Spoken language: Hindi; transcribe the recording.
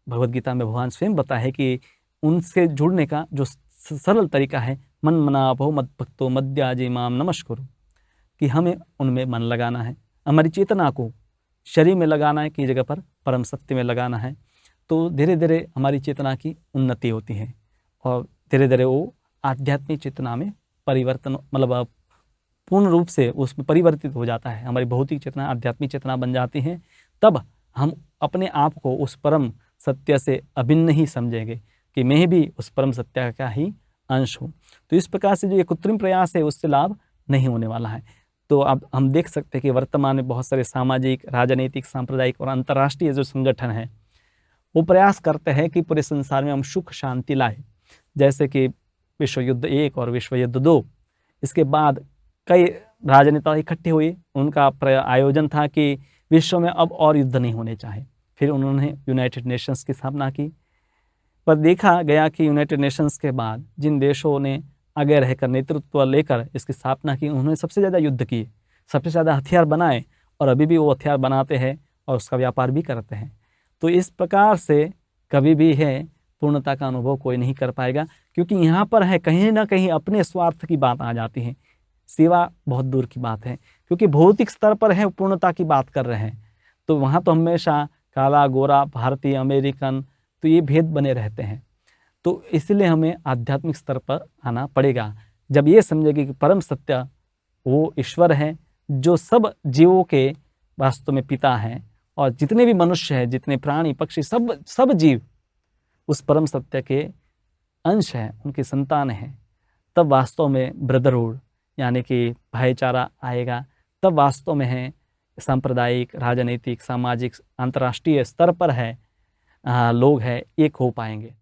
भगवद गीता में भगवान स्वयं बताया है कि उनसे जुड़ने का जो सरल तरीका है, मन मना भो मद भक्तो मद्याजे माम नमस्कुरु, कि हमें उनमें मन लगाना है, हमारी चेतना को शरीर में लगाना है की जगह पर परम सत्य में लगाना है। तो धीरे धीरे हमारी चेतना की उन्नति होती है और धीरे धीरे वो आध्यात्मिक चेतना में परिवर्तन, मतलब पूर्ण रूप से उसमें परिवर्तित हो जाता है। हमारी भौतिक चेतना आध्यात्मिक चेतना बन जाती है। तब हम अपने आप को उस परम सत्य से अभिन्न ही समझेंगे कि मैं भी उस परम सत्य का ही अंश हूँ। तो इस प्रकार से जो ये कृत्रिम प्रयास है उससे लाभ नहीं होने वाला है। तो अब हम देख सकते हैं कि वर्तमान में बहुत सारे सामाजिक, राजनीतिक, सांप्रदायिक और अंतर्राष्ट्रीय जो संगठन हैं वो प्रयास करते हैं कि पूरे संसार में हम सुख शांति लाए। जैसे कि विश्व युद्ध 1 और विश्व युद्ध 2, इसके बाद कई राजनेता इकट्ठे हुए, उनका आयोजन था कि विश्व में अब और युद्ध नहीं होने चाहिए। फिर उन्होंने यूनाइटेड नेशंस की स्थापना की। पर देखा गया कि यूनाइटेड नेशंस के बाद जिन देशों ने आगे रहकर नेतृत्व लेकर इसकी स्थापना की, उन्होंने सबसे ज़्यादा युद्ध किए, सबसे ज़्यादा हथियार बनाए और अभी भी वो हथियार बनाते हैं और उसका व्यापार भी करते हैं। तो इस प्रकार से कभी भी है पूर्णता का अनुभव कोई नहीं कर पाएगा, क्योंकि यहाँ पर है कहीं ना कहीं अपने स्वार्थ की बात आ जाती है। सेवा बहुत दूर की बात है, क्योंकि भौतिक स्तर पर है पूर्णता की बात कर रहे हैं। तो वहाँ तो हमेशा काला गोरा, भारतीय, अमेरिकन, तो ये भेद बने रहते हैं। तो इसलिए हमें आध्यात्मिक स्तर पर आना पड़ेगा। जब ये समझेंगे कि परम सत्य वो ईश्वर है जो सब जीवों के वास्तव में पिता हैं, और जितने भी मनुष्य हैं, जितने प्राणी पक्षी, सब जीव उस परम सत्य के अंश हैं, उनकी संतान हैं, तब वास्तव में ब्रदरहुड यानी कि भाईचारा आएगा। तब वास्तव में है सांप्रदायिक, राजनीतिक, सामाजिक, अंतर्राष्ट्रीय स्तर पर है लोग हैं एक हो पाएंगे।